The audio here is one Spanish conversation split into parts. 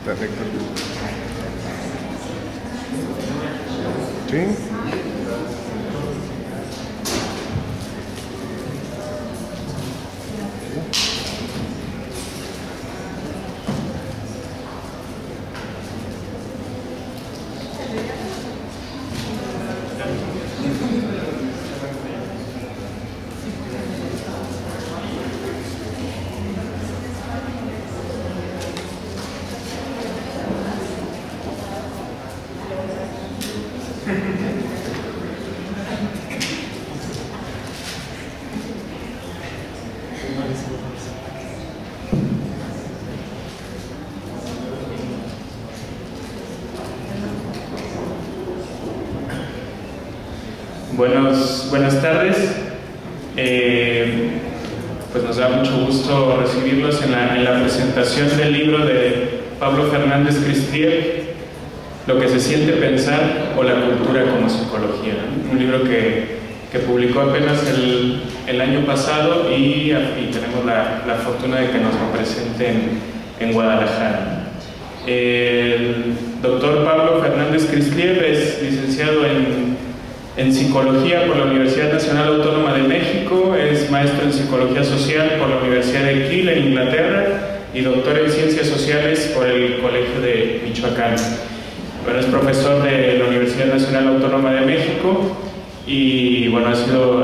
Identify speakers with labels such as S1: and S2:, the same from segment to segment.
S1: Perfecto. ¿Sí?
S2: Buenas tardes. Pues nos da mucho gusto recibirlos en la presentación del libro de Pablo Fernández Cristier, Lo que se siente pensar o la cultura como psicología, ¿no? Un libro que publicó apenas el año pasado y tenemos la fortuna de que nos lo presenten en Guadalajara. El doctor Pablo Fernández Cristier es licenciado en Psicología por la Universidad Nacional Autónoma de México, es maestro en Psicología Social por la Universidad de Kiel en Inglaterra y doctor en Ciencias Sociales por el Colegio de Michoacán. Bueno, es profesor de la Universidad Nacional Autónoma de México y bueno, ha sido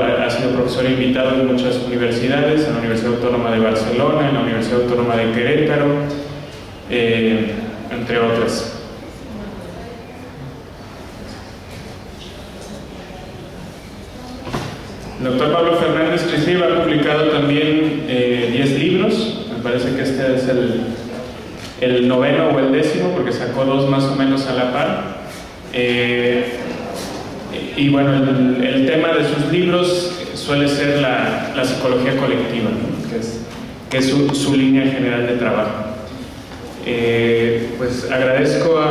S2: profesor invitado en muchas universidades, en la Universidad Autónoma de Barcelona, en la Universidad Autónoma de Querétaro, entre otras. El doctor Pablo Fernández Cristier ha publicado también 10 libros, me parece que este es el noveno o el 10º, porque sacó 2 más o menos a la par. Y bueno, el tema de sus libros suele ser la psicología colectiva, ¿no? que es su línea general de trabajo. Pues agradezco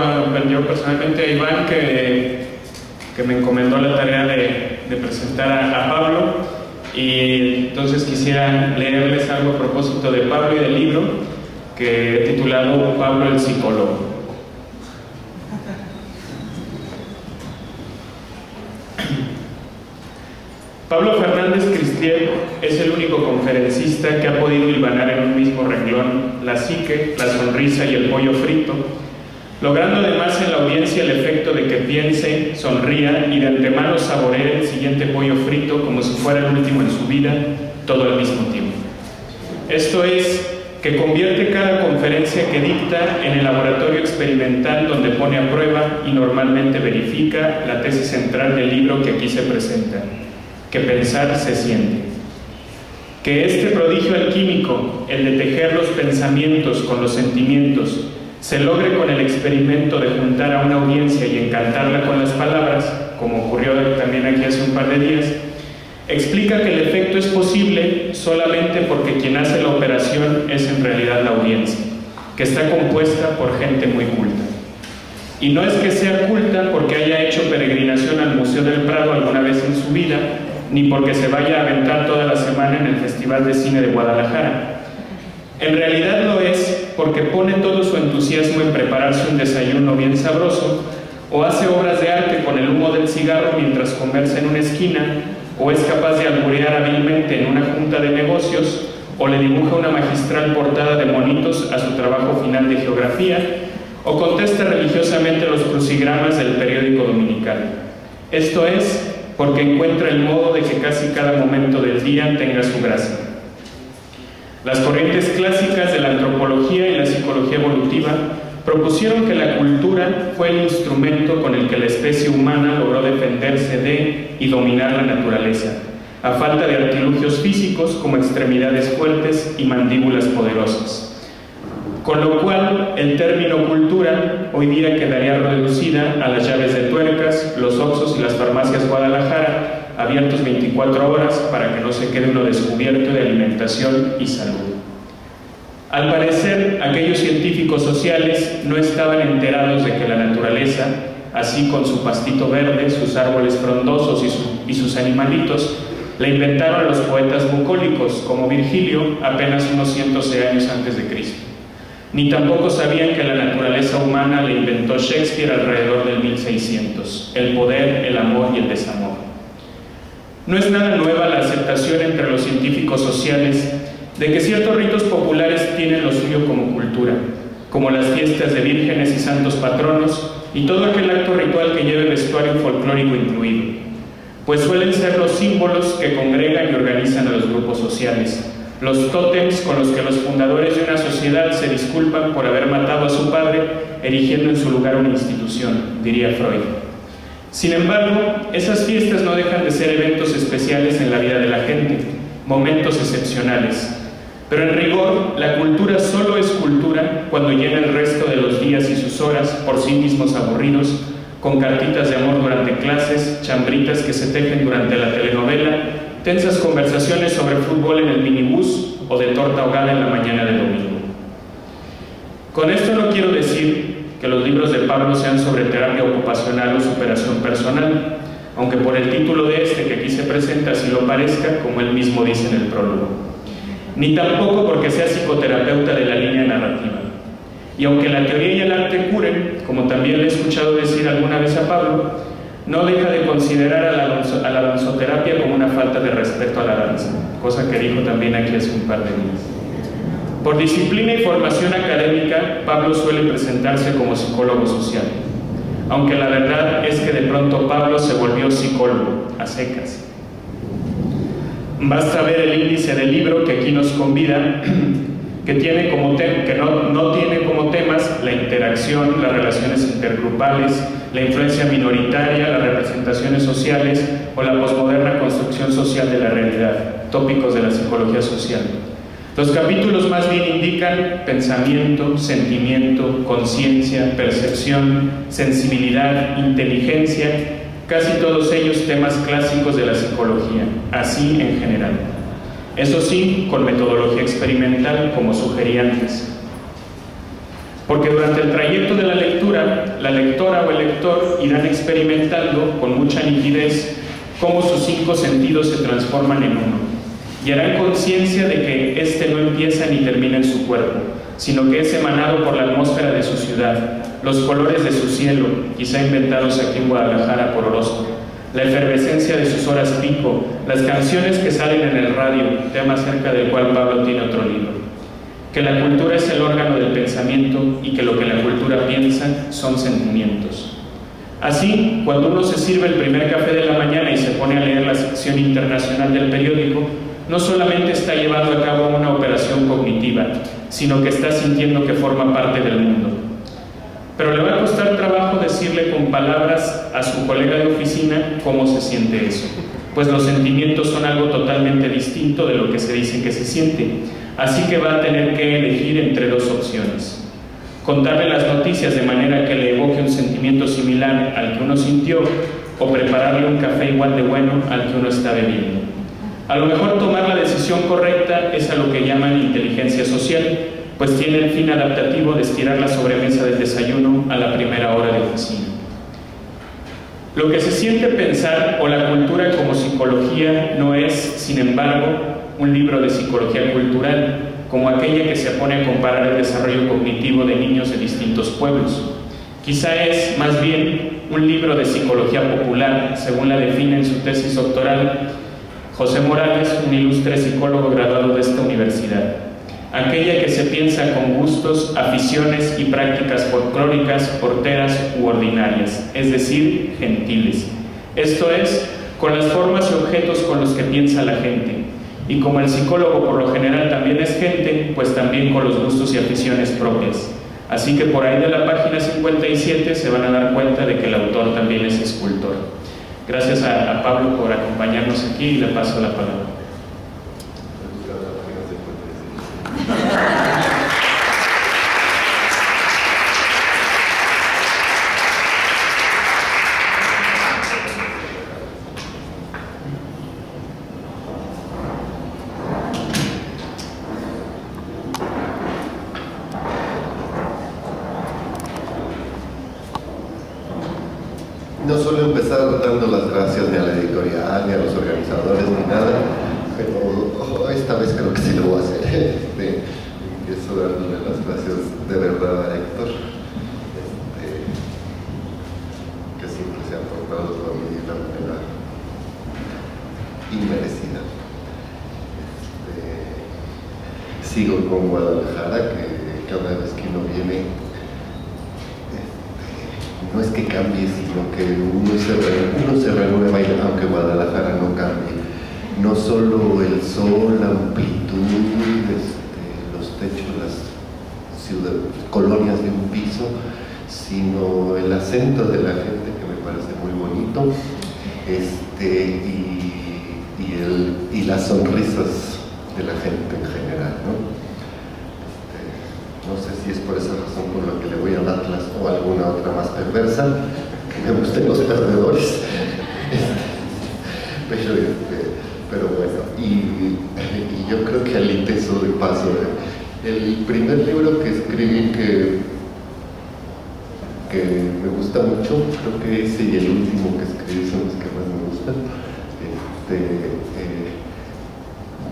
S2: yo personalmente a Iván que me encomendó la tarea de presentar a Pablo, y entonces quisiera leerles algo a propósito de Pablo y del libro que he titulado Pablo el psicólogo. Pablo Fernández Cristier es el único conferencista que ha podido hilvanar en un mismo renglón la psique, la sonrisa y el pollo frito, logrando además en la audiencia el efecto de que piense, sonría y de antemano saboree el siguiente pollo frito como si fuera el último en su vida, todo al mismo tiempo. Esto es, que convierte cada conferencia que dicta en el laboratorio experimental donde pone a prueba y normalmente verifica la tesis central del libro que aquí se presenta, que pensar se siente. Que este prodigio alquímico, el de tejer los pensamientos con los sentimientos, se logre con el experimento de juntar a una audiencia y encantarla con las palabras, como ocurrió también aquí hace un par de días, explica que el efecto es posible solamente porque quien hace la operación es en realidad la audiencia, que está compuesta por gente muy culta. Y no es que sea culta porque haya hecho peregrinación al Museo del Prado alguna vez en su vida, ni porque se vaya a aventar toda la semana en el Festival de Cine de Guadalajara. En realidad lo es porque pone todo su entusiasmo en prepararse un desayuno bien sabroso, o hace obras de arte con el humo del cigarro mientras conversa en una esquina, o es capaz de alburear hábilmente en una junta de negocios, o le dibuja una magistral portada de monitos a su trabajo final de geografía, o contesta religiosamente los crucigramas del periódico dominical. Esto es porque encuentra el modo de que casi cada momento del día tenga su gracia. Las corrientes clásicas de la antropología y la psicología evolutiva propusieron que la cultura fue el instrumento con el que la especie humana logró defenderse de y dominar la naturaleza, a falta de artilugios físicos como extremidades fuertes y mandíbulas poderosas. Con lo cual, el término cultura hoy día quedaría reducida a las llaves de tuercas, los Oxxos y las farmacias Guadalajara, abiertos 24 horas para que no se quede uno descubierto de alimentación y salud. Al parecer, aquellos científicos sociales no estaban enterados de que la naturaleza, así con su pastito verde, sus árboles frondosos y sus animalitos, la inventaron los poetas bucólicos como Virgilio apenas unos 111 años antes de Cristo. Ni tampoco sabían que la naturaleza humana la inventó Shakespeare alrededor del 1600, el poder, el amor y el desamor. No es nada nueva la aceptación entre los científicos sociales de que ciertos ritos populares tienen lo suyo como cultura, como las fiestas de vírgenes y santos patronos y todo aquel acto ritual que lleve vestuario folclórico incluido, pues suelen ser los símbolos que congregan y organizan a los grupos sociales, los tótems con los que los fundadores de una sociedad se disculpan por haber matado a su padre, erigiendo en su lugar una institución, diría Freud. Sin embargo, esas fiestas no dejan de ser eventos especiales en la vida de la gente, momentos excepcionales. Pero en rigor, la cultura solo es cultura cuando llena el resto de los días y sus horas, por sí mismos aburridos, con cartitas de amor durante clases, chambritas que se tejen durante la telenovela, tensas conversaciones sobre fútbol en el minibús o de torta ahogada en la mañana de domingo. Con esto no quiero decir que los libros de Pablo sean sobre terapia ocupacional o superación personal, aunque por el título de este que aquí se presenta así lo parezca, como él mismo dice en el prólogo. Ni tampoco porque sea psicoterapeuta de la línea narrativa. Y aunque la teoría y el arte curen, como también le he escuchado decir alguna vez a Pablo, no deja de considerar a la danzoterapia como una falta de respeto a la danza, cosa que dijo también aquí hace un par de días. Por disciplina y formación académica, Pablo suele presentarse como psicólogo social, aunque la verdad es que de pronto Pablo se volvió psicólogo, a secas. Basta ver el índice del libro que aquí nos convida, que no tiene como temas la interacción, las relaciones intergrupales, la influencia minoritaria, las representaciones sociales o la posmoderna construcción social de la realidad, tópicos de la psicología social. Los capítulos más bien indican pensamiento, sentimiento, conciencia, percepción, sensibilidad, inteligencia, casi todos ellos temas clásicos de la psicología, así en general. Eso sí, con metodología experimental, como sugerí antes. Porque durante el trayecto de la lectura, la lectora o el lector irán experimentando con mucha nitidez cómo sus 5 sentidos se transforman en uno, y harán conciencia de que éste no empieza ni termina en su cuerpo, sino que es emanado por la atmósfera de su ciudad, los colores de su cielo, quizá inventados aquí en Guadalajara por Orozco, la efervescencia de sus horas pico, las canciones que salen en el radio, tema acerca del cual Pablo tiene otro libro. Que la cultura es el órgano del pensamiento y que lo que la cultura piensa son sentimientos. Así, cuando uno se sirve el primer café de la mañana y se pone a leer la sección internacional del periódico, no solamente está llevando a cabo una operación cognitiva, sino que está sintiendo que forma parte del mundo. Pero le va a costar trabajo decirle con palabras a su colega de oficina cómo se siente eso, pues los sentimientos son algo totalmente distinto de lo que se dice que se siente, así que va a tener que elegir entre 2 opciones: contarle las noticias de manera que le evoque un sentimiento similar al que uno sintió, o prepararle un café igual de bueno al que uno está bebiendo. A lo mejor tomar la decisión correcta es a lo que llaman inteligencia social, pues tiene el fin adaptativo de estirar la sobremesa del desayuno a la primera hora de oficina. Lo que se siente pensar o la cultura como psicología no es, sin embargo, un libro de psicología cultural, como aquella que se pone a comparar el desarrollo cognitivo de niños de distintos pueblos. Quizá es, más bien, un libro de psicología popular, según la define en su tesis doctoral José Morales, un ilustre psicólogo graduado de esta universidad. Aquella que se piensa con gustos, aficiones y prácticas folclóricas, horteras u ordinarias, es decir, gentiles. Esto es, con las formas y objetos con los que piensa la gente. Y como el psicólogo por lo general también es gente, pues también con los gustos y aficiones propias. Así que por ahí de la página 57 se van a dar cuenta de que el autor también es escultor. Gracias a Pablo por acompañarnos aquí y le paso la palabra.
S1: No suelo empezar dando las gracias ni a la editorial, ni a los organizadores, ni nada, pero esta vez creo que sí lo voy a hacer. empiezo dándole las gracias de verdad a Héctor, que siempre se ha portado conmigo de una manera inmerecida. Sigo con Guadalajara, que cada vez que uno viene, no es que cambie, sino que uno se renueva, aunque Guadalajara no cambie. No solo el sol, la amplitud, los techos, las colonias de un piso, sino el acento de la gente, que me parece muy bonito, y las sonrisas de la gente en general, ¿no? No sé si es por esa razón por la que le voy al Atlas o alguna otra más perversa, que me gusten los perdedores. Pero bueno, y yo creo que al ITESO de paso, el primer libro que escribí que me gusta mucho, creo que ese y el último que escribí son los que más me gustan.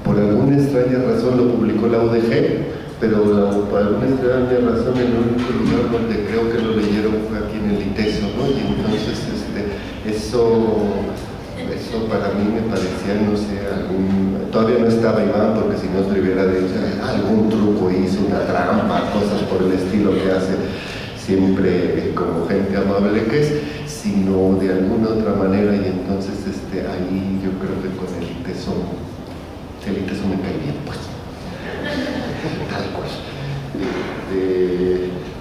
S1: Por alguna extraña razón lo publicó la UDG, pero por alguna extraña razón el único lugar donde creo que lo leyeron fue aquí en el ITESO, ¿no? Y entonces eso para mí me parecía, no sé, todavía no estaba Iván, porque si no te hubiera dicho algún truco, hizo una trampa, cosas por el estilo que hace siempre como gente amable que es, sino de alguna otra manera. Y entonces ahí yo creo que con el ITESO me cae bien, pues tal cual.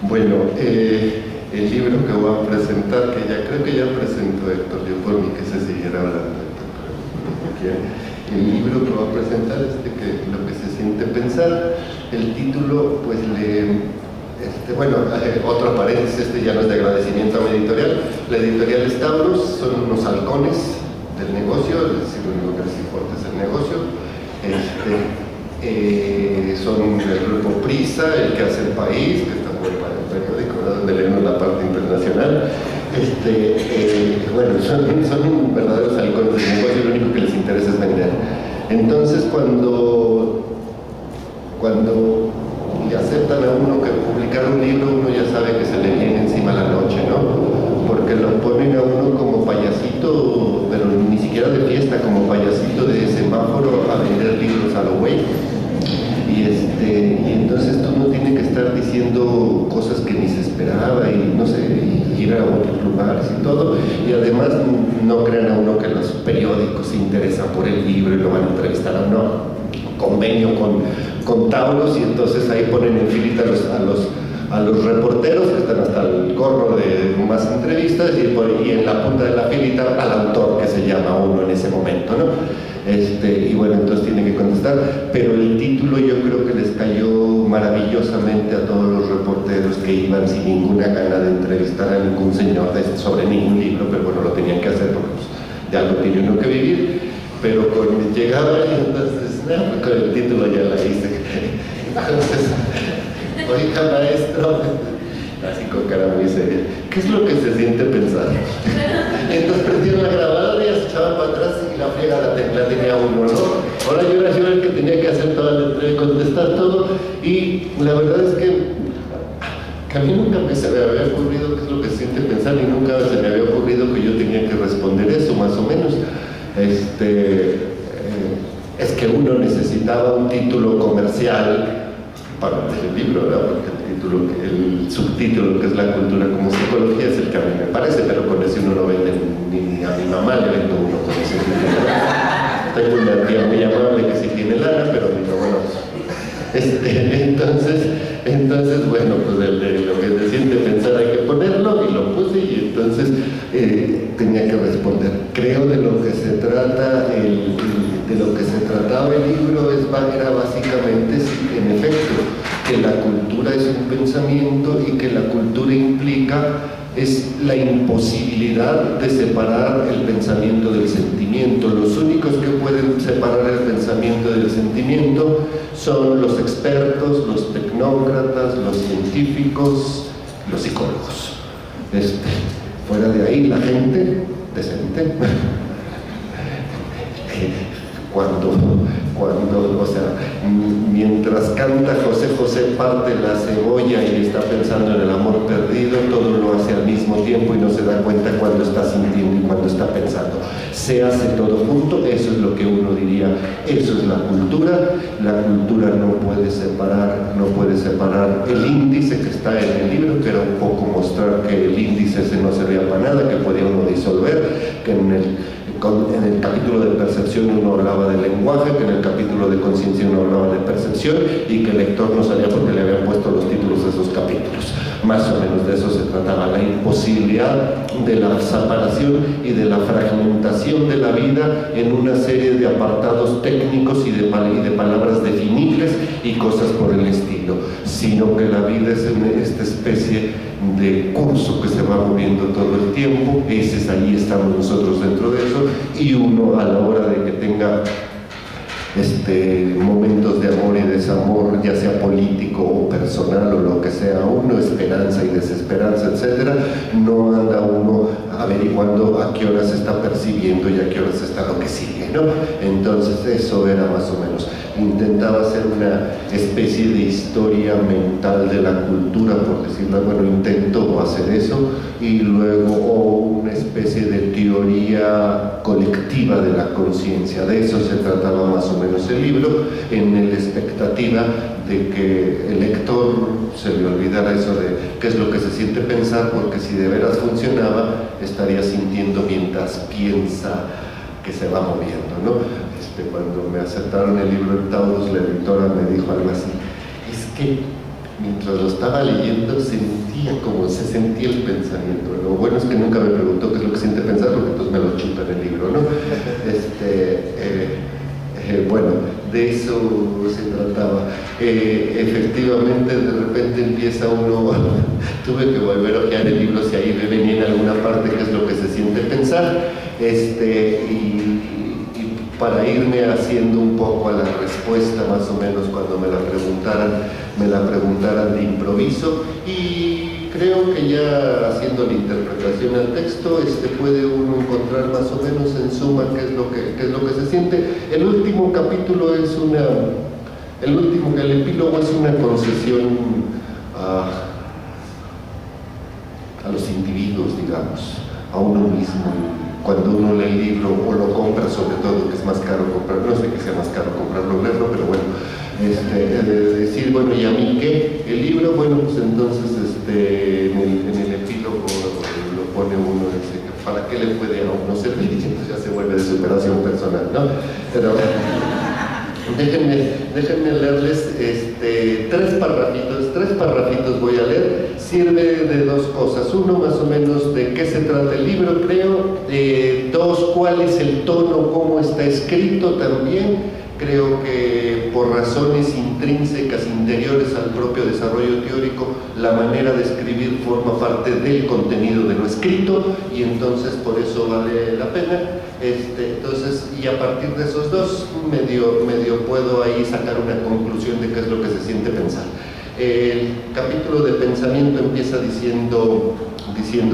S1: Bueno, el libro que voy a presentar, que ya creo que ya presentó Héctor, yo por mí que se siguiera hablando, pero el libro que voy a presentar es lo que se siente pensar. El título, pues otro paréntesis, ya no es de agradecimiento a mi editorial. La editorial es Taurus, son unos halcones del negocio, es decir, lo único que les importa es el negocio. Son el grupo Prisa, el que hace El País, que está muy para el periódico, ¿no?, donde leemos la parte internacional. Son verdaderos halcones del negocio, lo único que les interesa es vender. Entonces, cuando le aceptan a uno que publicar un libro, uno ya sabe que se le viene encima la noche, ¿no? Porque lo ponen a uno como payasito, pero ni siquiera de fiesta, como payasito de semáforo a vender libros a lo güey. Y entonces tú no tienes que estar diciendo cosas que ni se esperaba y no sé, y ir a otros lugares y todo. Y además no crean a uno que los periódicos se interesan por el libro y lo van a entrevistar o no. Convenio con Taurus, y entonces ahí ponen en filita a los reporteros que están hasta el gorro de más entrevistas, y en la punta de la filita al autor, que se llama uno en ese momento, ¿no? Y bueno, entonces tiene que contestar, pero el título yo creo que les cayó maravillosamente a todos los reporteros que iban sin ninguna gana de entrevistar a ningún señor sobre ningún libro, pero bueno, lo tenían que hacer porque pues, de algo tiene uno que vivir. Pero cuando llegaba, entonces, con el título ya la hice. Entonces, oiga, maestro, así con cara muy seria, ¿qué es lo que se siente pensar? Entonces prendieron la grabadora y se echaban para atrás y la friega la tenía uno, ¿no? Ahora yo era el que tenía que hacer toda la entrevista, contestar todo, y la verdad es que a mí nunca se me había ocurrido qué es lo que se siente pensar, y nunca se me había ocurrido que yo tenía que responder eso, más o menos. Es que uno necesitaba un título comercial para el libro, ¿verdad? Porque el subtítulo, que es La cultura como psicología, es el que a mí me parece, pero con ese uno no vende, ni a mi mamá le vendo uno con ese título. Tengo una tía muy amable que sí tiene lana, pero digo, bueno, entonces bueno, pues lo que se siente pensar hay que ponerlo, y lo puse, y entonces tenía que responder. Creo de lo que se trata trataba el libro era básicamente, en efecto, que la cultura es un pensamiento, y que la cultura implica es la imposibilidad de separar el pensamiento del sentimiento. Los únicos que pueden separar el pensamiento del sentimiento son los expertos, los tecnócratas, los científicos, los psicólogos. Fuera de ahí, la gente decente, cuando, o sea, mientras canta José José parte la cebolla y está pensando en el amor perdido, todo lo hace al mismo tiempo y no se da cuenta cuando está sintiendo y cuando está pensando. Se hace todo junto, eso es lo que uno diría, eso es la cultura. La cultura no puede separar el índice que está en el libro, que era un poco mostrar que el índice ese no servía para nada, que podía uno disolver, que en el capítulo de percepción uno hablaba de lenguaje, que en el capítulo de conciencia uno hablaba de percepción y que el lector no sabía por qué le habían puesto los títulos de esos capítulos. Más o menos de eso se trataba, la imposibilidad de la separación y de la fragmentación de la vida en una serie de apartados técnicos y de palabras definibles y cosas por el estilo, sino que la vida es esta especie de curso que se va moviendo todo el tiempo. Ahí estamos nosotros dentro de eso, y uno a la hora de que tenga momentos de amor y desamor, ya sea político o personal o lo que sea uno, esperanza y desesperanza, etcétera, no anda uno averiguando a qué horas se está percibiendo y a qué horas está lo que sigue, ¿no? Entonces eso era más o menos. Intentaba hacer una especie de historia mental de la cultura, por decirlo, bueno, intentó hacer eso, y luego una especie de teoría colectiva de la conciencia. De eso se trataba más o menos el libro, en la expectativa de que el lector se le olvidara eso de qué es lo que se siente pensar, porque si de veras funcionaba, estaría sintiendo mientras piensa que se va moviendo, ¿no? Cuando me aceptaron el libro en Taurus, la editora me dijo algo así: es que mientras lo estaba leyendo sentía como se sentía el pensamiento. Lo bueno es que nunca me preguntó qué es lo que siente pensar, porque entonces me lo chuta en el libro, ¿no? Bueno, de eso se trataba. Efectivamente, de repente empieza uno, tuve que volver a ojear el libro si ahí venía en alguna parte qué es lo que se siente pensar, y para irme haciendo un poco a la respuesta más o menos cuando me la preguntaran de improviso, y creo que ya haciendo la interpretación al texto puede uno encontrar más o menos en suma qué es lo que se siente. El último capítulo es el epílogo es una concesión a los individuos, digamos, a uno mismo. Cuando uno lee el libro o lo compra, sobre todo, que es más caro comprar, no sé que sea más caro comprarlo o leerlo, pero bueno, decir, bueno, ¿y a mí qué? El libro, bueno, pues entonces en el epílogo lo pone uno, ¿para qué le puede a uno servir? Y entonces ya se vuelve de superación personal, ¿no? Pero déjenme leerles tres parrafitos voy a leer. Sirve de dos cosas: uno, más o menos de qué se trata el libro, creo; dos, cuál es el tono, cómo está escrito también. Creo que por razones intrínsecas, interiores al propio desarrollo teórico, la manera de escribir forma parte del contenido de lo escrito, y entonces por eso vale la pena. Entonces, y a partir de esos dos, medio puedo ahí sacar una conclusión de qué es lo que se siente pensar. El capítulo de pensamiento empieza diciendo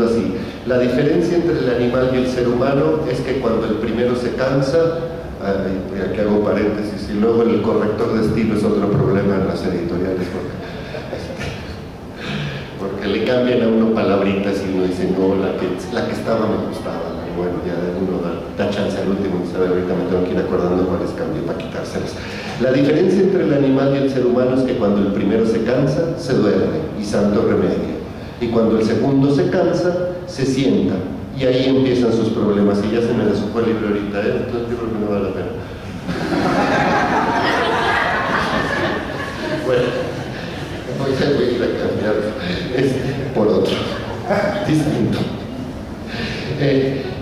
S1: así: la diferencia entre el animal y el ser humano es que cuando el primero se cansa, aquí hago paréntesis, y luego el corrector de estilo es otro problema en las editoriales, porque le cambian a uno palabritas y uno dice, no, la que estaba me gustaba, y bueno, ya uno da chance al último, ¿sabe? Ahorita me tengo que ir acordando cuáles cambios para quitárselos. La diferencia entre el animal y el ser humano es que cuando el primero se cansa, se duerme, y santo remedio, y cuando el segundo se cansa, se sienta, y ahí empiezan sus problemas. Y ya se me desocupó el libro ahorita, entonces yo creo que no vale la pena. Bueno, voy a ir a cambiar por otro distinto.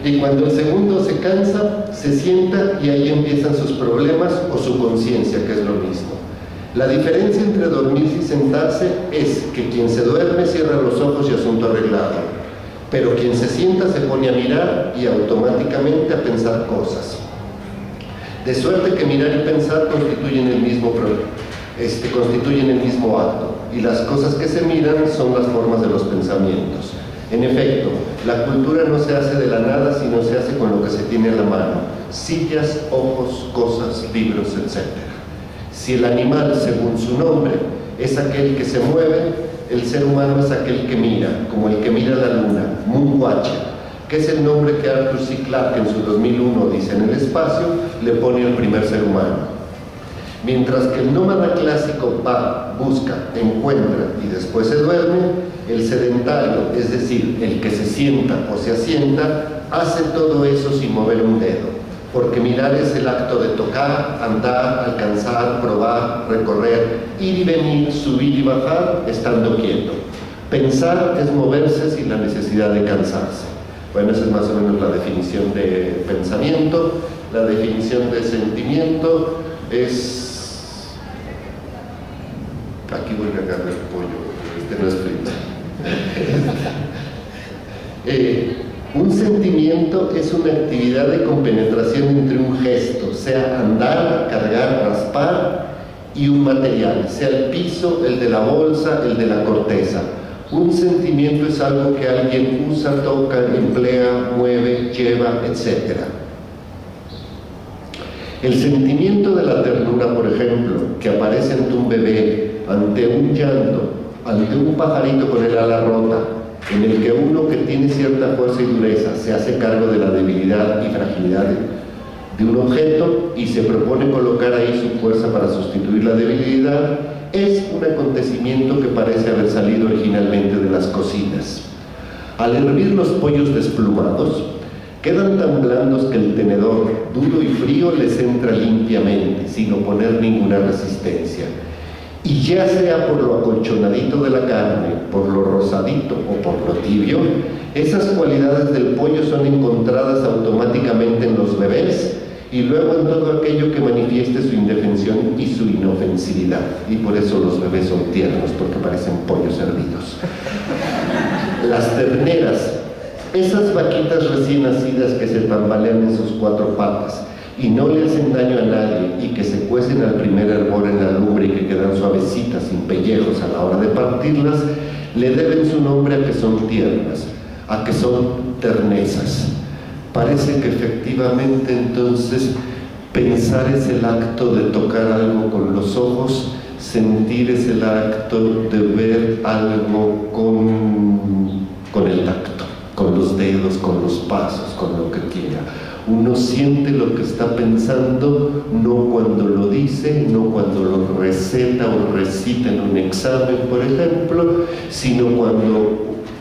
S1: Y cuando el segundo se cansa, se sienta, y ahí empiezan sus problemas o su conciencia, que es lo mismo. La diferencia entre dormirse y sentarse es que quien se duerme cierra los ojos y asunto arreglado, pero quien se sienta se pone a mirar y automáticamente a pensar cosas. De suerte que mirar y pensar constituyen el mismo acto, y las cosas que se miran son las formas de los pensamientos. En efecto, la cultura no se hace de la nada, sino se hace con lo que se tiene a la mano. sillas, ojos, cosas, libros, etc. Si el animal, según su nombre, es aquel que se mueve, el ser humano es aquel que mira, como el que mira la luna, Moonwatcher, que es el nombre que Arthur C. Clarke en su 2001 dice en el espacio, le pone al primer ser humano. Mientras que el nómada clásico va, busca, encuentra y después se duerme, el sedentario, es decir, el que se sienta o se asienta, hace todo eso sin mover un dedo, porque mirar es el acto de tocar, andar, alcanzar, probar, recorrer, ir y venir, subir y bajar, estando quieto. Pensar es moverse sin la necesidad de cansarse. Bueno, esa es más o menos la definición de pensamiento. La definición de sentimiento es... Aquí voy a cargar el pollo, este no es frito. Un sentimiento es una actividad de compenetración entre un gesto, sea andar, cargar, raspar, y un material, sea el piso, el de la bolsa, el de la corteza. Un sentimiento es algo que alguien usa, toca, emplea, mueve, lleva, etc. El sentimiento de la ternura, por ejemplo, que aparece ante un bebé, ante un llanto, ante un pajarito con el ala rota, en el que uno que tiene cierta fuerza y dureza se hace cargo de la debilidad y fragilidad de un objeto y se propone colocar ahí su fuerza para sustituir la debilidad, es un acontecimiento que parece haber salido originalmente de las cocinas. Al hervir los pollos desplumados, quedan tan blandos que el tenedor, duro y frío, les entra limpiamente, sin oponer ninguna resistencia. Y ya sea por lo acolchonadito de la carne, por lo rosadito o por lo tibio, esas cualidades del pollo son encontradas automáticamente en los bebés y luego en todo aquello que manifieste su indefensión y su inofensividad. Y por eso los bebés son tiernos, porque parecen pollos hervidos. Las terneras, esas vaquitas recién nacidas que se tambalean en sus cuatro patas y no le hacen daño a nadie y que se cuecen al primer hervor en la lumbre y que quedan suavecitas, sin pellejos a la hora de partirlas, le deben su nombre a que son tiernas, a que son ternesas. Parece que efectivamente entonces pensar es el acto de tocar algo con los ojos, sentir es el acto de ver algo con el tacto, con los dedos, con los pasos, con lo que quiera. Uno siente lo que está pensando, no cuando lo dice, no cuando lo receta o recita en un examen, por ejemplo, sino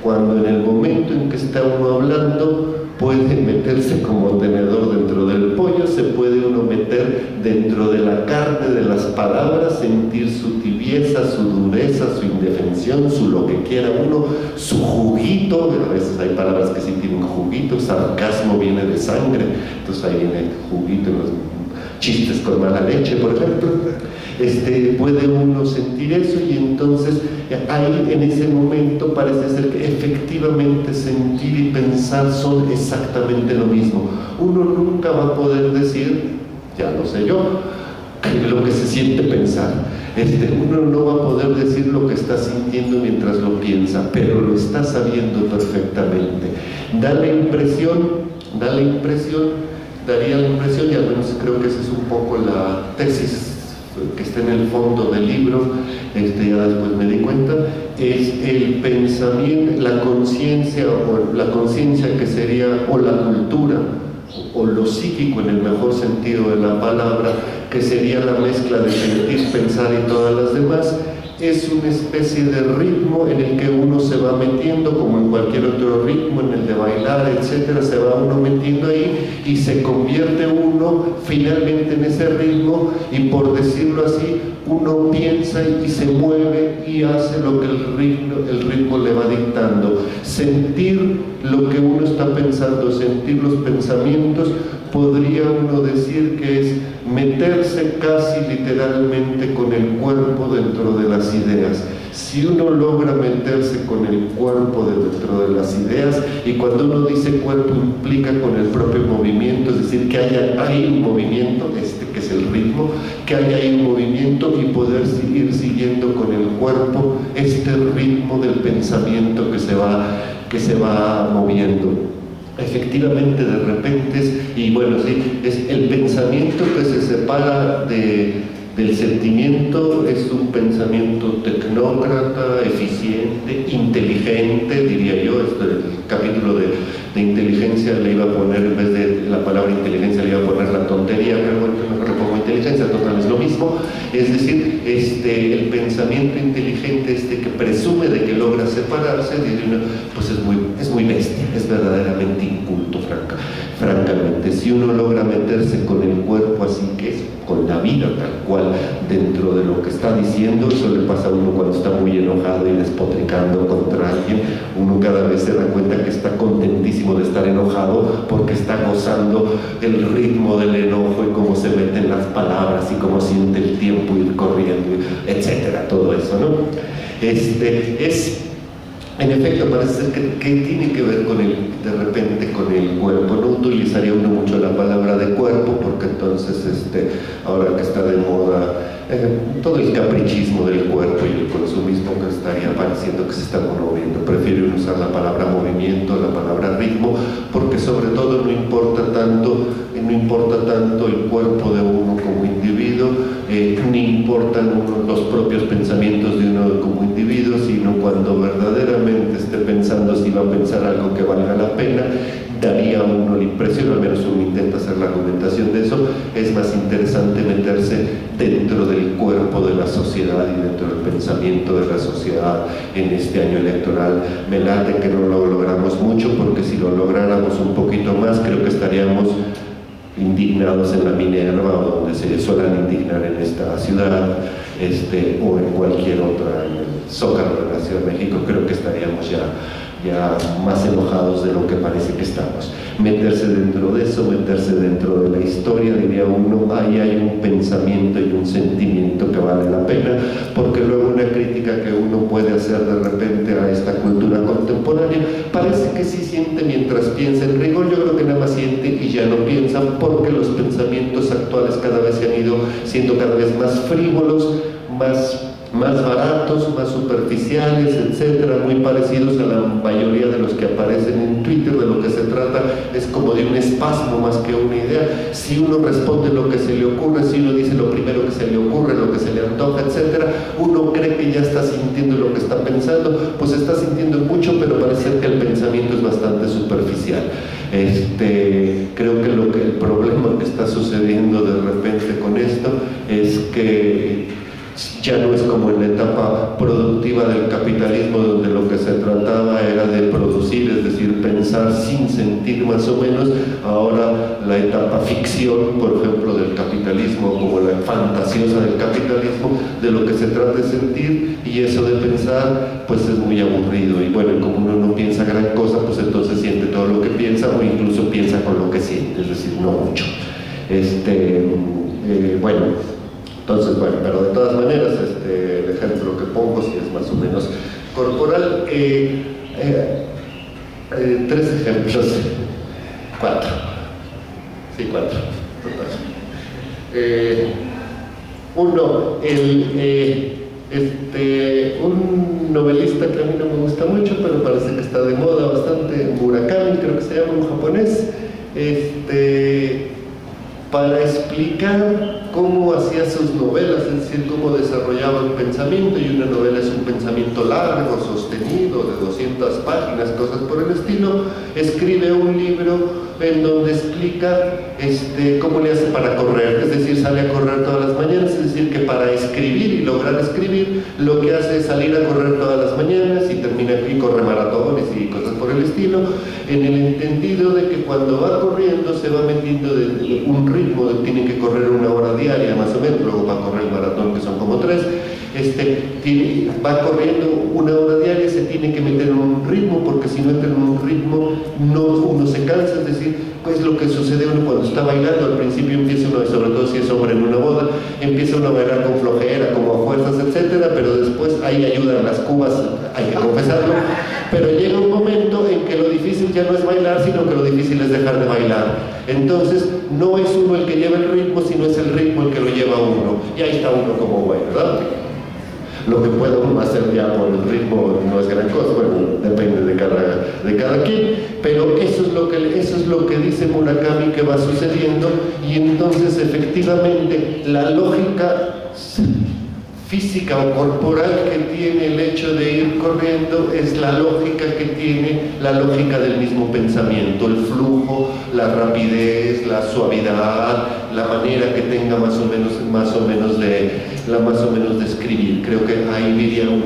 S1: cuando en el momento en que está uno hablando puede meterse como tenedor dentro del pollo, se puede uno meter dentro de la carne de las palabras, sentir su tibieza, su dureza, su indefensión, su lo que quiera uno, su juguito. A veces hay palabras que sí tienen juguito, sarcasmo viene de sangre, entonces ahí viene el juguito, los chistes con mala leche, por ejemplo. Puede uno sentir eso y entonces ahí en ese momento parece ser que efectivamente sentir y pensar son exactamente lo mismo. Uno nunca va a poder decir, ya lo sé yo, lo que se siente pensar. Uno no va a poder decir lo que está sintiendo mientras lo piensa, pero lo está sabiendo perfectamente. Daría la impresión, y al menos creo que esa es un poco la tesis que está en el fondo del libro, ya después me di cuenta, es el pensamiento, la conciencia que sería, o la cultura, o lo psíquico en el mejor sentido de la palabra, que sería la mezcla de sentir, pensar y todas las demás, es una especie de ritmo en el que uno se va metiendo, como en cualquier otro ritmo, en el de bailar, etcétera, se va uno metiendo ahí y se convierte uno finalmente en ese ritmo y, por decirlo así, uno piensa y se mueve y hace lo que el ritmo le va dictando. Sentir lo que uno está pensando, sentir los pensamientos, podría uno decir que es meterse casi literalmente con el cuerpo dentro de las ideas. Si uno logra meterse con el cuerpo dentro de las ideas, y cuando uno dice cuerpo implica con el propio movimiento, es decir, que hay un movimiento, que es el ritmo, que haya un movimiento y poder seguir siguiendo con el cuerpo este ritmo del pensamiento que se va moviendo. efectivamente de repente y bueno, sí, es el pensamiento que se separa del sentimiento, es un pensamiento tecnócrata, eficiente, inteligente, diría yo. El capítulo de inteligencia le iba a poner, en vez de la palabra inteligencia le iba a poner la tontería, pero bueno, mejor le pongo inteligencia, total es lo mismo. Es decir, el pensamiento inteligente que presume de que logra separarse, dice uno, pues es muy bestia, es verdaderamente inculto, francamente. Si uno logra meterse con el cuerpo así que es, con la vida tal cual, dentro de lo que está diciendo, eso le pasa a uno cuando está muy enojado y despotricando contra alguien. Uno cada vez se da cuenta que está contentísimo de estar enojado porque está gozando el ritmo del enojo y cómo se meten las palabras y cómo siente el tiempo ir corriendo, etcétera, todo eso, ¿no? En efecto, parece ser que tiene que ver de repente con el cuerpo. No utilizaría uno mucho la palabra de cuerpo, porque entonces, ahora que está de moda, todo el caprichismo del cuerpo y el consumismo que estaría pareciendo que se está moviendo. Prefiero usar la palabra movimiento, la palabra ritmo, porque sobre todo no importa tanto el cuerpo de uno como individuo, ni importan los propios pensamientos de uno como individuo, sino cuando verdaderamente esté pensando si va a pensar algo que valga la pena, daría a uno la impresión, al menos uno intenta hacer la argumentación de eso, es más interesante meterse dentro del cuerpo de la sociedad y dentro del pensamiento de la sociedad en este año electoral. Me late que no lo logramos mucho, porque si lo lográramos un poquito más, creo que estaríamos indignados en la Minerva, o donde se suelen indignar en esta ciudad, o en cualquier otra, en el Zócalo de la Ciudad de México. Creo que estaríamos ya más enojados de lo que parece que estamos. Meterse dentro de eso, meterse dentro de la historia, diría uno, ahí hay un pensamiento y un sentimiento que vale la pena, porque luego una crítica que uno puede hacer de repente a esta cultura contemporánea, parece que sí siente mientras piensa. En rigor, yo creo que nada más siente y ya no piensa, porque los pensamientos actuales cada vez se han ido siendo cada vez más frívolos, más baratos, más superficiales, etcétera, muy parecidos a la mayoría de los que aparecen en Twitter. De lo que se trata es como de un espasmo más que una idea. Si uno responde lo que se le ocurre, si uno dice lo primero que se le ocurre, lo que se le antoja, etcétera, uno cree que ya está sintiendo lo que está pensando. Pues está sintiendo mucho, pero parece que el pensamiento es bastante superficial. Creo que el problema que está sucediendo de repente con esto es que ya no es como en la etapa productiva del capitalismo, donde lo que se trataba era de producir, es decir, pensar sin sentir más o menos. Ahora la etapa ficción, por ejemplo, del capitalismo, como la fantasiosa del capitalismo, de lo que se trata es sentir, y eso de pensar pues es muy aburrido. Y bueno, como uno no piensa gran cosa, pues entonces siente todo lo que piensa, o incluso piensa con lo que siente, es decir, no mucho. Entonces, bueno, pero de todas maneras, el ejemplo que pongo sí es más o menos corporal. 3 ejemplos, 4. Sí, 4. Uno, un novelista que a mí no me gusta mucho, pero parece que está de moda bastante, Murakami, creo que se llama, un japonés, para explicar cómo hacía sus novelas, es decir, cómo desarrollaba el pensamiento. Y una novela es un pensamiento largo, sostenido, de 200 páginas, cosas por el estilo. Escribe un libro en donde explica cómo le hace para correr, es decir, sale a correr todas las mañanas. Es decir, que para escribir y lograr escribir, lo que hace es salir a correr todas las mañanas y termina y corre maratones y cosas por el estilo, en el entendido de que cuando va corriendo se va metiendo de un ritmo, tiene que correr 1 hora diaria más o menos, luego va a correr el maratón, que son como 3, va corriendo 1 hora diaria, se tiene que meter en un ritmo, porque si no entra en un ritmo uno se cansa. Es decir, pues lo que sucede uno cuando está bailando, al principio empieza uno, sobre todo si es hombre en una boda, empieza uno a bailar con flojera, como a fuerzas, etcétera, pero después ahí ayudan las cubas, hay que confesarlo, pero llega un momento en que lo difícil ya no es bailar, sino que lo difícil es dejar de bailar. Entonces no es uno el que lleva el ritmo, sino es el ritmo el que lo lleva a uno, y ahí está uno como güey, ¿verdad? Lo que pueda uno hacer ya por el ritmo no es gran cosa, bueno, depende de cada de cada quien, pero eso es lo que dice Murakami que va sucediendo, y entonces efectivamente la lógica física o corporal que tiene el hecho de ir corriendo es la lógica que tiene la lógica del mismo pensamiento, el flujo, la rapidez, la suavidad, la manera que tenga más o menos de escribir. Creo que ahí diría uno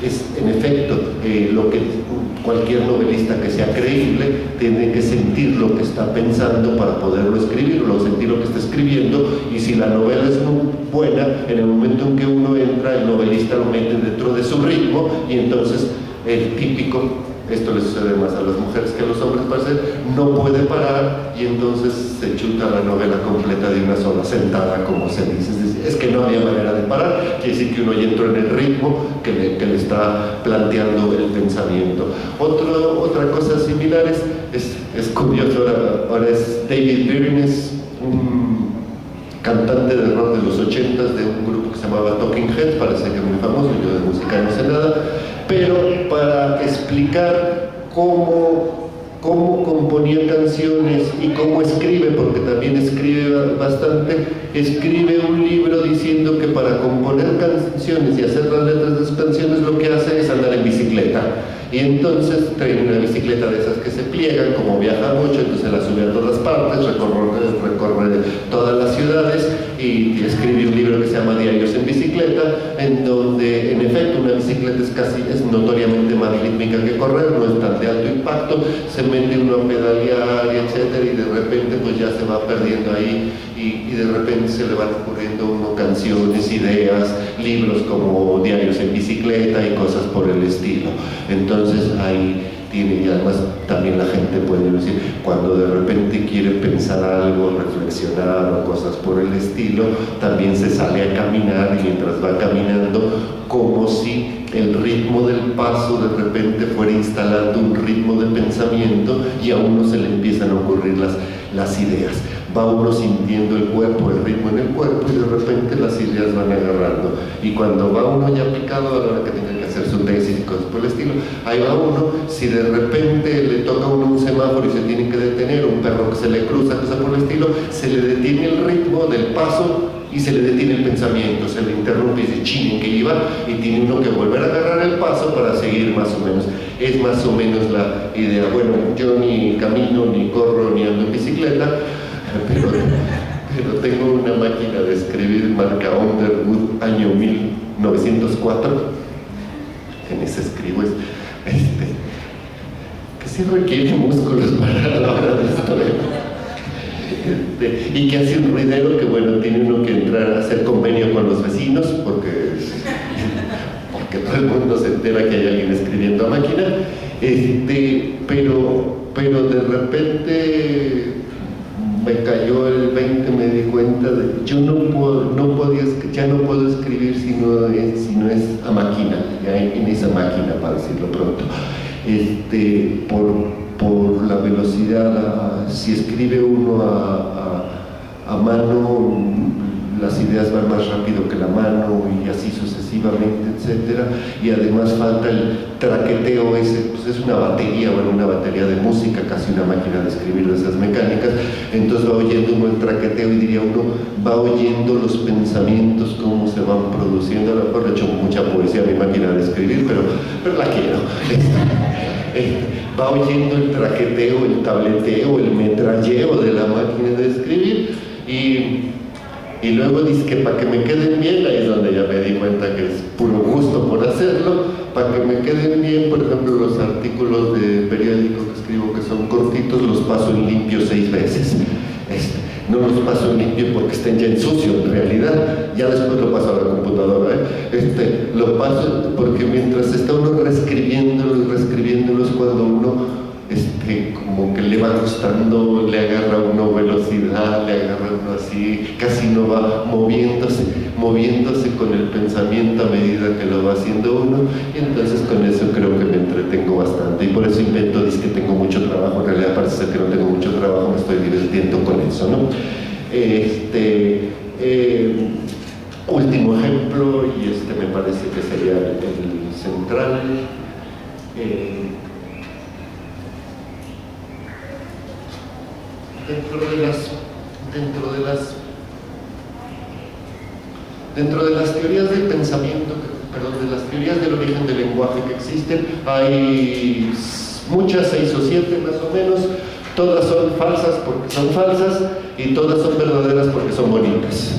S1: es en efecto lo que cualquier novelista que sea creíble tiene que sentir lo que está pensando para poderlo escribir, o sentir lo que está escribiendo, y si la novela es muy buena, en el momento en que uno entra, el novelista lo mete dentro de su ritmo, y entonces el típico, esto le sucede más a las mujeres que a los hombres, parece, no puede parar, y entonces se chuta la novela completa de una sola sentada, como se dice. Es que no había manera de parar, quiere decir que uno ya entró en el ritmo que le está planteando el pensamiento. Otra cosa similar es curioso, ahora es David Byrne, un cantante de rock de los 80s de un grupo que se llamaba Talking Heads, parece que es muy famoso, yo de música no sé nada, pero para explicar cómo componía canciones y cómo escribe, porque también escribe bastante, escribe un libro diciendo que para componer canciones y hacer las letras de sus canciones lo que hace es andar en bicicleta. Y entonces trae una bicicleta de esas que se pliegan, como viaja mucho, entonces la sube a todas partes, recorre todas las ciudades, y escribe un libro que se llama Diarios en Bicicleta, en donde en efecto una bicicleta es notoriamente más rítmica que correr, no es tan de alto impacto, se mete uno a pedalear, etcétera, y de repente pues ya se va perdiendo ahí, y de repente se le van ocurriendo uno canciones, ideas, libros como Diarios en Bicicleta y cosas por el estilo. Entonces ahí tiene, y además también la gente puede decir, cuando de repente quiere pensar algo, reflexionar o cosas por el estilo, también se sale a caminar, y mientras va caminando, como si el ritmo del paso de repente fuera instalando un ritmo de pensamiento, y a uno se le empiezan a ocurrir las ideas. Va uno sintiendo el cuerpo, el ritmo en el cuerpo, y de repente las ideas van agarrando. Y cuando va uno ya picado a la hora que tenga que hacer su tesis y cosas por el estilo, ahí va uno, si de repente le toca a uno un semáforo y se tiene que detener, un perro que se le cruza, cosas por el estilo, se le detiene el ritmo del paso y se le detiene el pensamiento, se le interrumpe y dice, ching, que iba, y tiene uno que volver a agarrar el paso para seguir más o menos. Es más o menos la idea. Bueno, yo ni camino, ni corro, ni ando en bicicleta, pero tengo una máquina de escribir marca Underwood, año 1904, en ese escribo, que sí requiere músculos para la hora de escribir, y que hace un ruidero que, bueno, tiene uno que entrar a hacer convenio con los vecinos, porque todo el mundo se entera que hay alguien escribiendo a máquina, pero de repente me cayó el 20, me di cuenta de que yo ya no puedo escribir si no es a máquina, ya en esa máquina, para decirlo pronto, por la velocidad. Si escribe uno a mano, las ideas van más rápido que la mano, y así sucesivamente, etcétera, y además falta el traqueteo ese, pues es una batería, bueno, una batería de música, casi una máquina de escribir de esas mecánicas. Entonces va oyendo uno el traqueteo, y diría uno, va oyendo los pensamientos, cómo se van produciendo. A lo mejor le he hecho mucha poesía a mi máquina de escribir, pero la quiero. Va oyendo el traqueteo, el tableteo, el metralleo de la máquina de escribir, y luego dice que para que me queden bien, ahí es donde ya me di cuenta que es puro gusto por hacerlo, para que me queden bien, por ejemplo, los artículos de periódico que escribo, que son cortitos, los paso en limpio 6 veces. No los paso en limpio porque estén ya en sucio, en realidad, ya después lo paso a la computadora, lo paso porque mientras está uno reescribiéndolos, cuando uno como que le va gustando, le agarra uno velocidad, le agarra uno así, casi no va moviéndose con el pensamiento a medida que lo va haciendo uno, y entonces con eso creo que me entretengo bastante, y por eso invento, dice que tengo mucho trabajo, en realidad parece ser que no tengo mucho trabajo, me estoy divirtiendo con eso, ¿no? Último ejemplo, y me parece que sería el central, dentro de las teorías del pensamiento, de las teorías del origen del lenguaje que existen, hay muchas, 6 o 7 más o menos. Todas son falsas porque son falsas y todas son verdaderas porque son bonitas.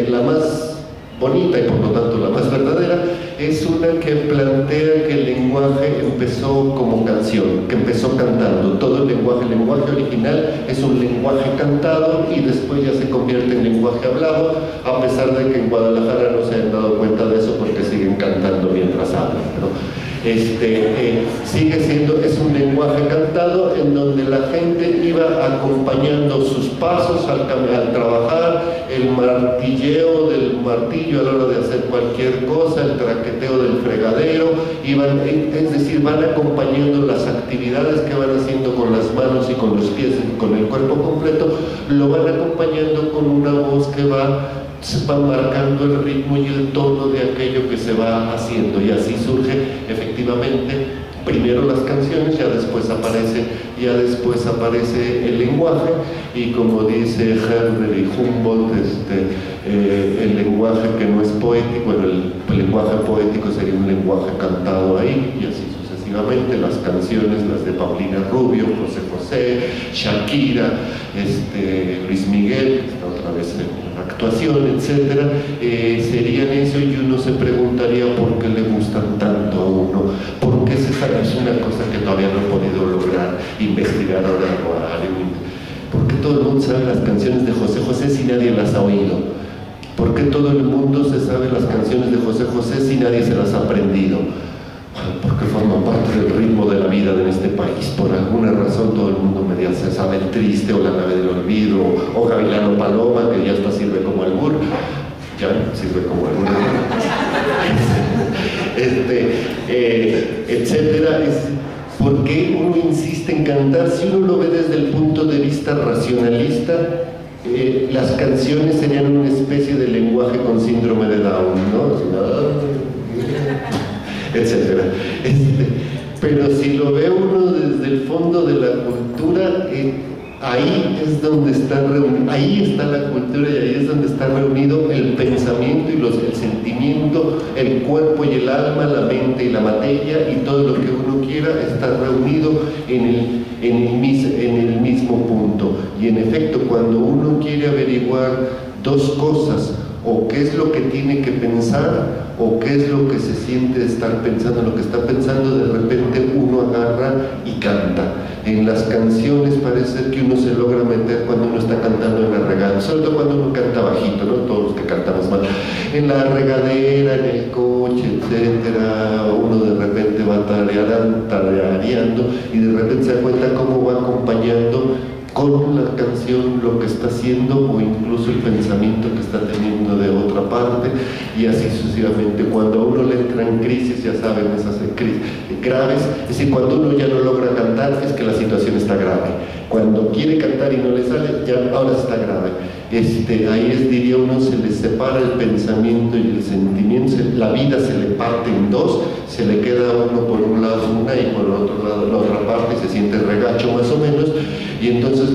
S1: La más bonita y por lo tanto la más verdadera es una que plantea que el lenguaje empezó como canción, que empezó cantando. Todo el lenguaje original es un lenguaje cantado y después ya se convierte en lenguaje hablado, a pesar de que en Guadalajara no se han dado cuenta de eso porque siguen cantando mientras hablan, ¿no? Sigue siendo, es un lenguaje cantado en donde la gente iba acompañando sus pasos al trabajar, el martilleo del martillo a la hora de hacer cualquier cosa, el traqueteo del fregadero, es decir, van acompañando las actividades que van haciendo con las manos y con los pies y con el cuerpo completo, lo van acompañando con una voz que se va marcando el ritmo y el tono de aquello que se va haciendo, y así surge efectivamente primero las canciones, ya después aparece el lenguaje, y como dice Herder y Humboldt, el lenguaje que no es poético, el lenguaje poético sería un lenguaje cantado ahí, y así sucesivamente. Las canciones, las de Paulina Rubio, José José, Shakira, Luis Miguel, que está otra vez en actuación, etcétera, serían eso, y uno se preguntaría por qué le gustan tanto a uno, por qué es una cosa que todavía no he podido lograr investigar ahora, por qué todo el mundo sabe las canciones de José José si nadie las ha oído, por qué todo el mundo se sabe las canciones de José José si nadie se las ha aprendido. Porque forma parte del ritmo de la vida en este país. Por alguna razón todo el mundo medio se sabe el Triste, o La nave del olvido, o Gavilano Paloma, que ya hasta sirve como albur. Ya sirve como albur. Etcétera. ¿Por qué uno insiste en cantar? Si uno lo ve desde el punto de vista racionalista, las canciones serían una especie de lenguaje con síndrome de Down, ¿no? Etcétera. Pero si lo ve uno desde el fondo de la cultura, ahí es donde está reunido, ahí está la cultura, y ahí es donde está reunido el pensamiento y el sentimiento, el cuerpo y el alma, la mente y la materia, y todo lo que uno quiera está reunido en el mismo punto. Y en efecto, cuando uno quiere averiguar dos cosas, o qué es lo que tiene que pensar, o qué es lo que se siente estar pensando, lo que está pensando, de repente uno agarra y canta. En las canciones parece que uno se logra meter cuando uno está cantando en la regadera, sobre todo cuando uno canta bajito, ¿no? Todos los que cantamos mal, en la regadera, en el coche, etcétera, uno de repente va tarareando, y de repente se da cuenta cómo va acompañando con la canción lo que está haciendo, o incluso el pensamiento que está teniendo de otra parte, y así sucesivamente. Cuando a uno le entra en crisis, ya saben, esas crisis graves, es decir, cuando uno ya no logra cantar, es que la situación está grave. Cuando quiere cantar y no le sale, ya ahora está grave. Ahí diría uno, se le separa el pensamiento y el sentimiento, la vida se le parte en dos, se le queda a uno por un lado una y por el otro lado la otra parte, y se siente regacho más o menos, y entonces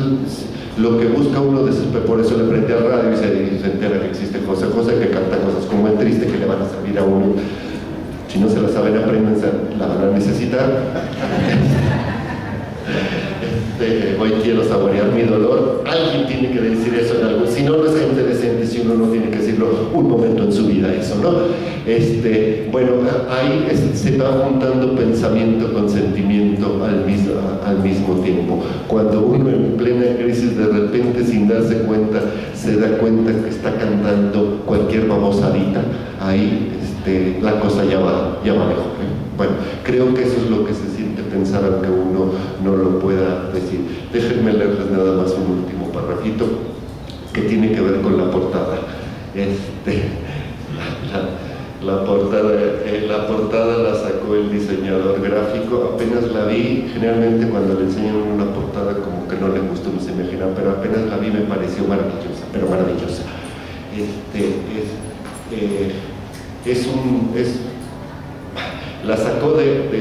S1: lo que busca uno, por eso le prende al radio y se entera que existe José José, que canta cosas como El Triste, que le van a servir a uno. Si no se la saben, apréndanse, la van a necesitar. Hoy quiero saborear mi dolor. Alguien tiene que decir eso en algo, si no, no es gente decente, si uno no tiene que decirlo un momento en su vida, eso, ¿no? Bueno, ahí se va juntando pensamiento con sentimiento al mismo tiempo. Cuando uno en plena crisis, de repente, sin darse cuenta, se da cuenta que está cantando cualquier babosadita, ahí la cosa ya va mejor, ¿eh? Bueno, creo que eso es lo que se siente pensar, aunque uno no lo pueda decir. Déjenme leerles nada más un último parrafito que tiene que ver con la portada. La portada la sacó el diseñador gráfico. Apenas la vi, generalmente cuando le enseñan una portada como que no le gustó, no se imagina, pero apenas la vi me pareció maravillosa, pero maravillosa. La sacó del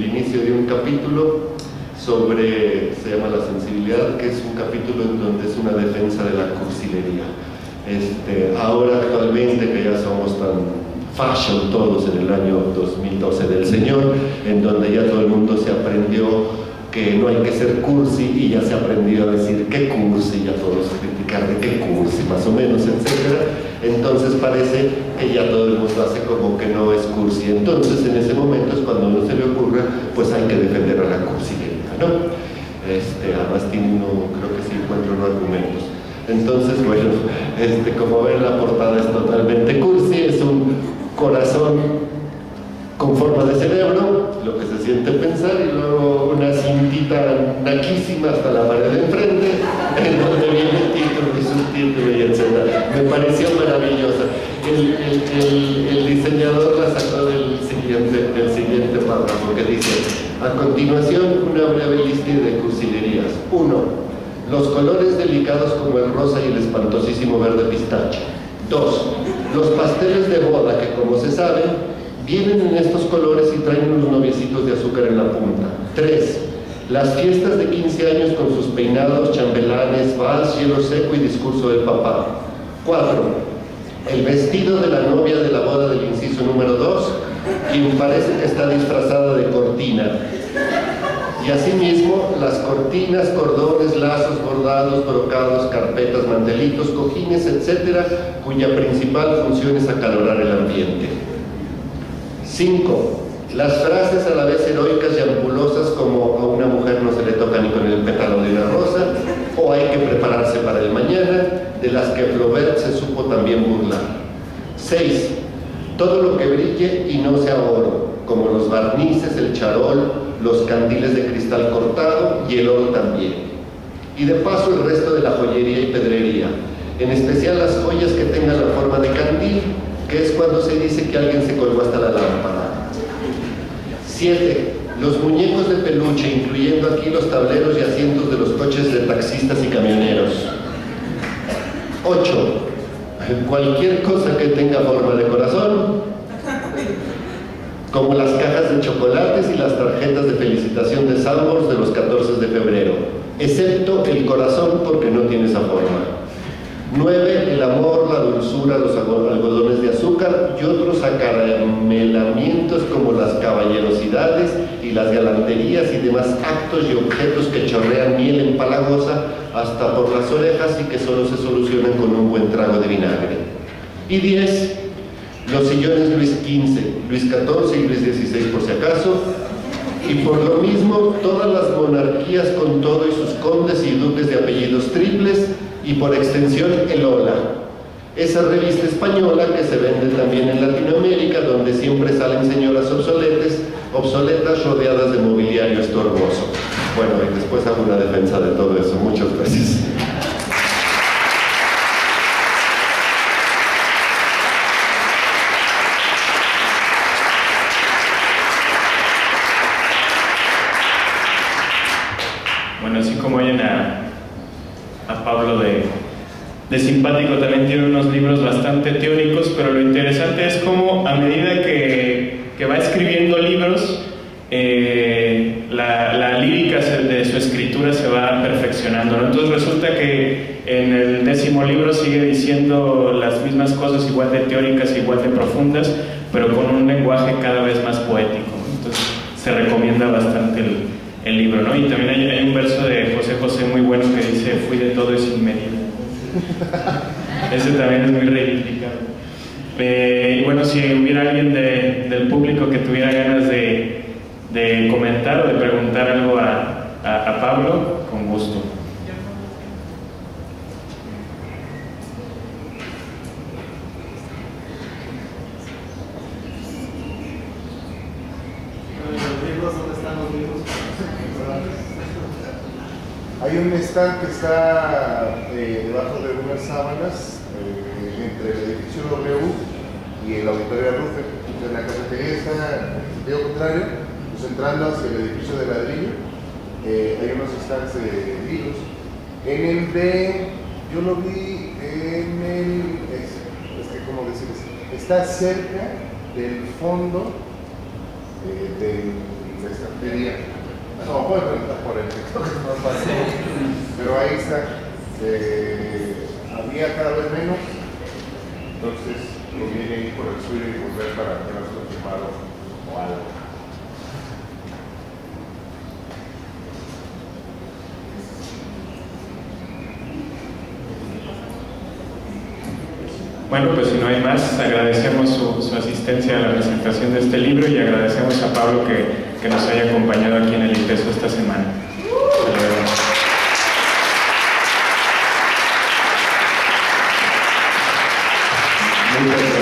S1: inicio de un capítulo. se llama La sensibilidad, que es un capítulo en donde es una defensa de la cursilería. Ahora actualmente, que ya somos tan fashion todos en el año 2012 del Señor, en donde ya todo el mundo se aprendió que no hay que ser cursi y ya se aprendió a decir qué cursi, ya todos criticar de qué cursi, más o menos, etc. Entonces parece que ya todo el mundo hace como que no es cursi. Entonces en ese momento es cuando uno se le ocurre, pues hay que defender a la cursilería, ¿no? Además tiene uno, creo que sí encuentra unos argumentos. Entonces, bueno, como ven, la portada es totalmente cursi, es un corazón con forma de cerebro, lo que se siente pensar, y luego una cintita naquísima hasta la pared de enfrente, en donde viene el título y subtítulo y etc. Me pareció maravillosa. El diseñador la sacó del siguiente párrafo, que dice: a continuación, una breve lista de cursilerías. 1. Los colores delicados como el rosa y el espantosísimo verde pistacho. 2. Los pasteles de boda, que como se sabe, vienen en estos colores y traen unos noviecitos de azúcar en la punta. 3. Las fiestas de 15 años con sus peinados, chambelanes, vals, hielo seco y discurso del papá. 4. El vestido de la novia de la boda del inciso número 2, quien parece que está disfrazada de cortina. Y asimismo, las cortinas, cordones, lazos, bordados, brocados, carpetas, mantelitos, cojines, etcétera, cuya principal función es acalorar el ambiente. 5. Las frases a la vez heroicas y ampulosas como a una mujer no se le toca ni con el pétalo de una rosa, o hay que prepararse para el mañana, de las que Flaubert se supo también burlar. 6. Todo lo que brille y no sea oro, como los barnices, el charol, los candiles de cristal cortado y el oro también. Y de paso el resto de la joyería y pedrería, en especial las joyas que tengan la forma de candil, que es cuando se dice que alguien se colgó hasta la lámpara. 7. Los muñecos de peluche, incluyendo aquí los tableros y asientos de los coches de taxistas y camioneros. 8. Cualquier cosa que tenga forma de corazón, como las cajas de chocolates y las tarjetas de felicitación de Sambors de los 14 de febrero, excepto el corazón porque no tiene esa forma. 9. El amor, la dulzura, los algodones de azúcar y otros acaramelamientos como las caballerosidades y las galanterías y demás actos y objetos que chorrean miel empalagosa hasta por las orejas y que solo se solucionan con un buen trago de vinagre. Y 10. Los sillones Luis XV, Luis XIV y Luis XVI por si acaso, y por lo mismo todas las monarquías con todo y sus condes y duques de apellidos triples, y por extensión el Ola, esa revista española que se vende también en Latinoamérica, donde siempre salen señoras obsoletas rodeadas de mobiliario estorboso. Bueno, y después hago una defensa de todo eso. Muchas gracias.
S2: Bueno, así como oyen a Pablo de simpático, también tiene unos libros bastante teóricos, pero lo interesante es cómo a medida que va escribiendo libros, la lírica de su escritura se va perfeccionando, ¿no? Entonces resulta que en el 10º libro sigue diciendo las mismas cosas, igual de teóricas, igual de profundas, pero con un lenguaje cada vez más poético. Entonces se recomienda bastante el libro, ¿no? Y también hay un verso de José José muy bueno que dice: fui de todo y sin medida. Ese también es muy reivindicado. Y bueno, si hubiera alguien del público que tuviera ganas de comentar o de preguntar algo a Pablo, con gusto.
S3: Hay un stand que está debajo de unas sábanas entre el edificio W y el auditorio Roosevelt. Entonces la cafetería está en sentido contrario, pues entrando hacia el edificio de ladrillo, hay unos stands de libros. En el de, yo lo vi en el, ¿cómo decirles? Está cerca del fondo de la estantería. No, puedes preguntar por el texto, que es más fácil. Pero ahí está. Había cada vez menos, entonces conviene ir por el suyo y volver para tenerlo firmado o algo.
S2: Bueno, pues si no hay más, agradecemos su asistencia a la presentación de este libro y agradecemos a Pablo que nos haya acompañado aquí en el ITESO esta semana.
S1: Muchas gracias.